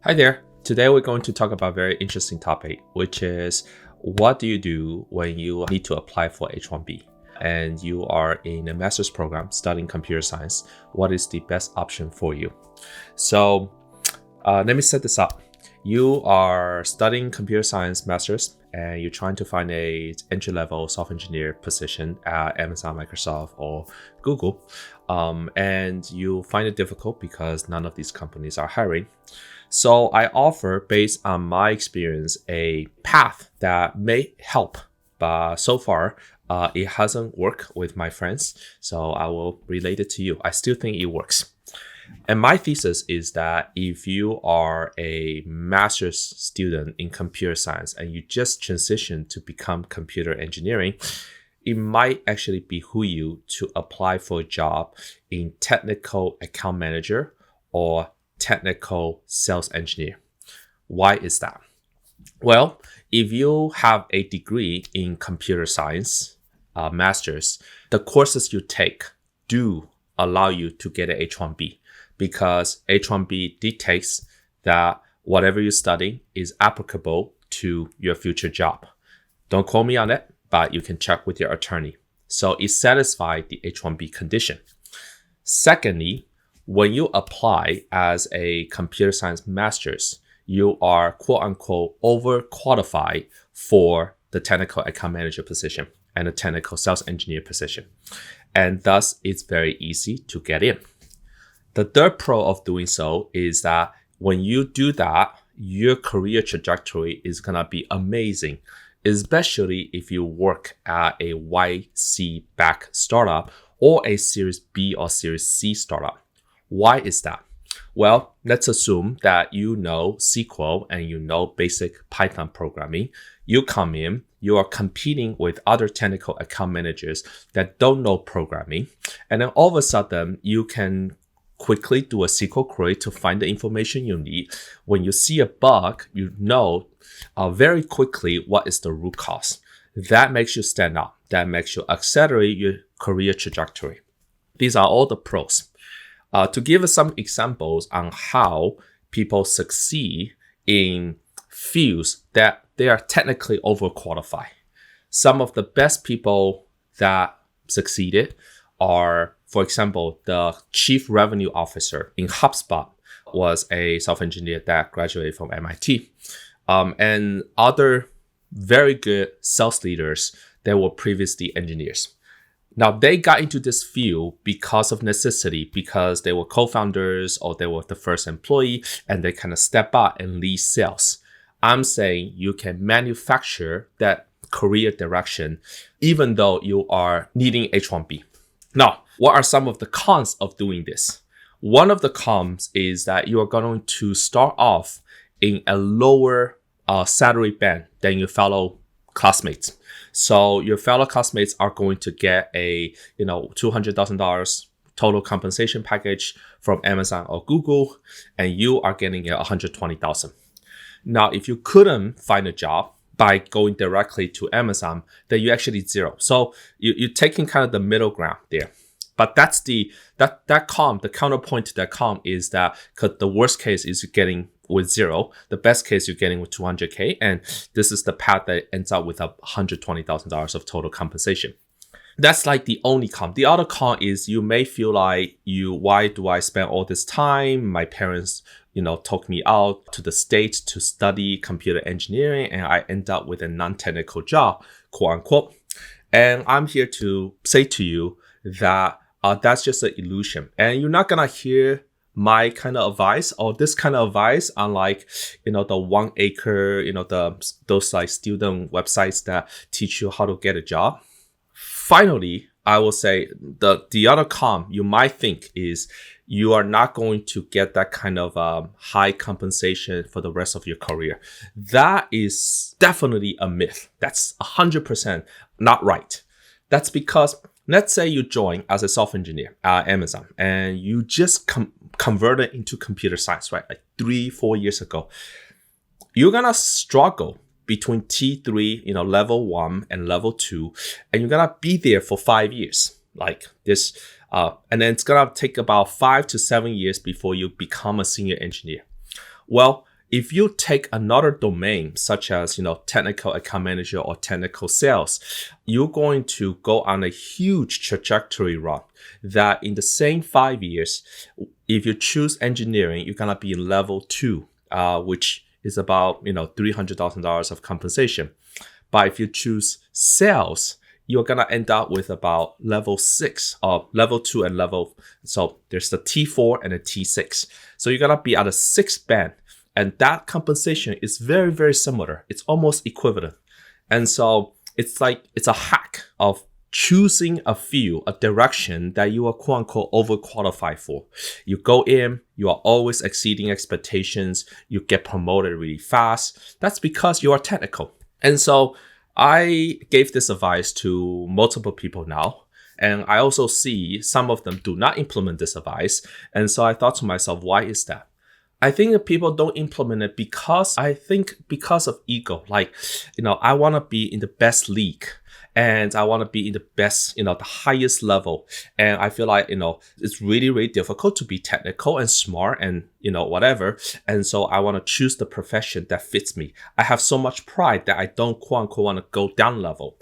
Hi there. Today we're going to talk about a very interesting topic, which is what do you do when you need to apply for H1B and you are in a master's program studying computer science? What is the best option for you? So let me set this up. You are studying computer science master's and you're trying to find a entry-level software engineer position at Amazon, Microsoft, or Google. And you find it difficult because none of these companies are hiring. So I offer, based on my experience, a path that may help, but so far it hasn't worked with my friends. So I will relate it to you. I still think it works. And my thesis is that if you are a master's student in computer science and you just transition to become computer engineering, it might actually behoove you to apply for a job in technical account manager or technical sales engineer. Why is that? Well, if you have a degree in computer science, master's, the courses you take do allow you to get an H1B because H1B dictates that whatever you study is applicable to your future job. Don't quote me on it, but you can check with your attorney. So it satisfies the H1B condition. Secondly, when you apply as a computer science master's, you are quote unquote overqualified for the technical account manager position and the technical sales engineer position. And thus, it's very easy to get in. The third pro of doing so is that when you do that, your career trajectory is going to be amazing, especially if you work at a YC-backed startup or a Series B or Series C startup. Why is that? Well, let's assume that you know SQL and you know basic Python programming. You come in, you are competing with other technical account managers that don't know programming. And then all of a sudden, you can quickly do a SQL query to find the information you need. When you see a bug, you know very quickly what is the root cause. That makes you stand out. That makes you accelerate your career trajectory. These are all the pros. To give us some examples on how people succeed in fields that they are technically overqualified. Some of the best people that succeeded are, for example, the chief revenue officer in HubSpot was a software engineer that graduated from MIT. And other very good sales leaders that were previously engineers. Now, they got into this field because of necessity, because they were co-founders or they were the first employee and they kind of step out and lead sales. I'm saying you can manufacture that career direction even though you are needing H1B. Now, what are some of the cons of doing this? One of the cons is that you are going to start off in a lower salary band than your fellow classmates. So your fellow classmates are going to get a $200,000 total compensation package from Amazon or Google, and you are getting $120,000. Now, if you couldn't find a job by going directly to Amazon, then you actually zero. So you're taking kind of the middle ground there. But that's the counterpoint to that calm is that because the worst case is you're getting with zero, the best case you're getting with 200K, and this is the path that ends up with $120,000 of total compensation. That's like the only con. The other con is you may feel like why do I spend all this time? My parents, took me out to the States to study computer engineering, and I end up with a non-technical job, quote unquote. And I'm here to say to you that that's just an illusion, and you're not gonna hear my kind of advice or this kind of advice on the 1 acre, those like student websites that teach you how to get a job. Finally, I will say the other con you might think is you are not going to get that kind of high compensation for the rest of your career. That is definitely a myth. That's 100% not right. That's because let's say you join as a software engineer at Amazon and you just converted into computer science, right? Like 3-4 years ago. You're going to struggle between T3, level 1 and level 2, and you're going to be there for 5 years. Like this, and then it's going to take about 5 to 7 years before you become a senior engineer. Well, if you take another domain, such as, technical account manager or technical sales, you're going to go on a huge trajectory run that in the same 5 years, if you choose engineering, you're going to be in level 2, which is about, $300,000 of compensation. But if you choose sales, you're going to end up with about level 6 or level 2 and level. So there's the T4 and the T6. So you're going to be at a 6th band. And that compensation is very, very similar. It's almost equivalent. And so it's a hack of choosing a field, a direction that you are quote unquote overqualified for. You go in, you are always exceeding expectations. You get promoted really fast. That's because you are technical. And so I gave this advice to multiple people now, and I also see some of them do not implement this advice. And so I thought to myself, why is that? I think that people don't implement it because of ego. I want to be in the best league, and I want to be in the best, the highest level. And I feel like, it's really, really difficult to be technical and smart and, whatever. And so I want to choose the profession that fits me. I have so much pride that I don't quote unquote want to go down level.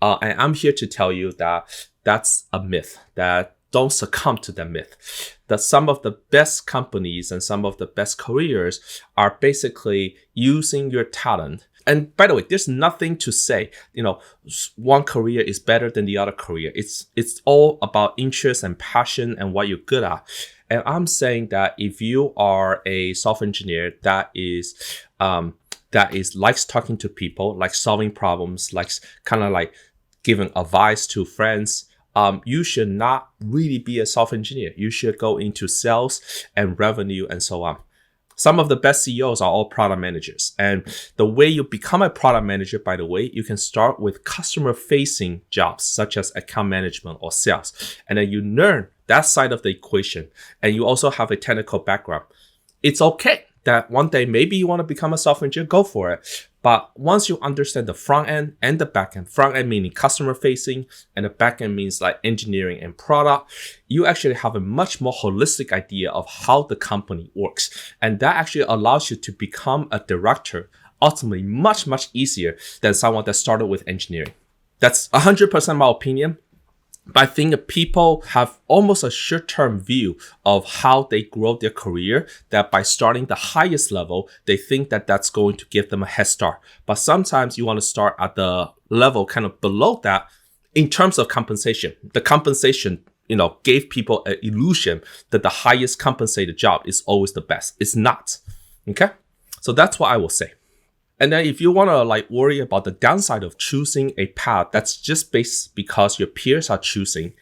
And I'm here to tell you that that's a myth, that don't succumb to that myth. That some of the best companies and some of the best careers are basically using your talent. And by the way, there's nothing to say, one career is better than the other career. It's all about interest and passion and what you're good at. And I'm saying that if you are a software engineer that likes talking to people, likes solving problems, likes kind of like giving advice to friends, you should not really be a software engineer. You should go into sales and revenue and so on. Some of the best CEOs are all product managers. And the way you become a product manager, by the way, you can start with customer-facing jobs, such as account management or sales. And then you learn that side of the equation. And you also have a technical background. It's okay that one day maybe you want to become a software engineer, go for it. But once you understand the front end and the back end, front end meaning customer facing, and the back end means like engineering and product, you actually have a much more holistic idea of how the company works. And that actually allows you to become a director, ultimately much, much easier than someone that started with engineering. That's 100% my opinion. But I think people have almost a short-term view of how they grow their career, that by starting the highest level, they think that that's going to give them a head start. But sometimes you want to start at the level kind of below that in terms of compensation. The compensation, gave people an illusion that the highest compensated job is always the best. It's not. Okay? So that's what I will say. And then if you want to worry about the downside of choosing a path that's just based because your peers are choosing,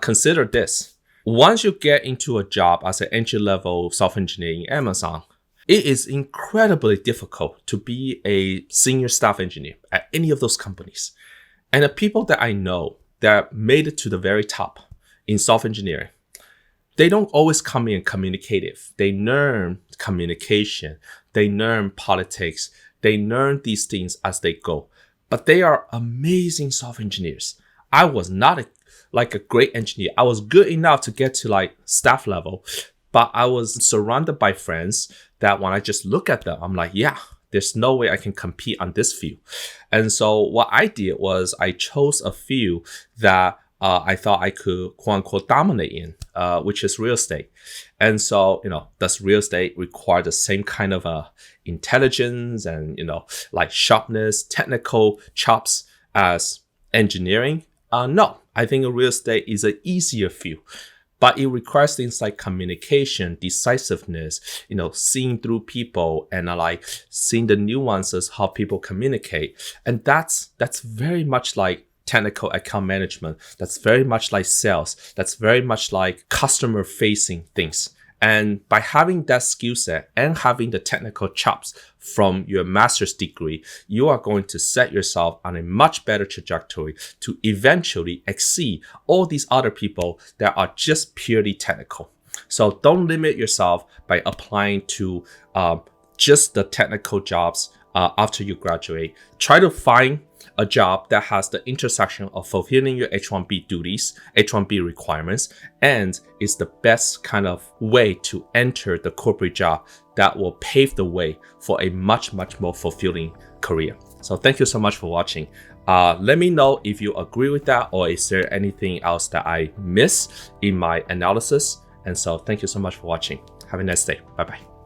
consider this. Once you get into a job as an entry-level software engineer in Amazon, it is incredibly difficult to be a senior staff engineer at any of those companies. And the people that I know that made it to the very top in software engineering, they don't always come in communicative. They learn communication. They learn politics. They learn these things as they go, but they are amazing software engineers. I was not a great engineer. I was good enough to get to staff level, but I was surrounded by friends that when I just look at them, I'm like, yeah, there's no way I can compete on this field. And so what I did was I chose a field that I thought I could quote unquote dominate in, which is real estate. And so, does real estate require the same kind of intelligence and, sharpness, technical chops as engineering? No, I think real estate is an easier field, but it requires things like communication, decisiveness, seeing through people and seeing the nuances, how people communicate. And that's very much like technical account management. That's very much like sales. That's very much like customer facing things. And by having that skill set and having the technical chops from your master's degree, you are going to set yourself on a much better trajectory to eventually exceed all these other people that are just purely technical. So don't limit yourself by applying to just the technical jobs after you graduate. Try to find a job that has the intersection of fulfilling your H1B duties, H1B requirements, and is the best kind of way to enter the corporate job that will pave the way for a much more fulfilling career. So thank you so much for watching. Let me know if you agree with that, or is there anything else that I missed in my analysis. And so thank you so much for watching. Have a nice day. Bye-bye.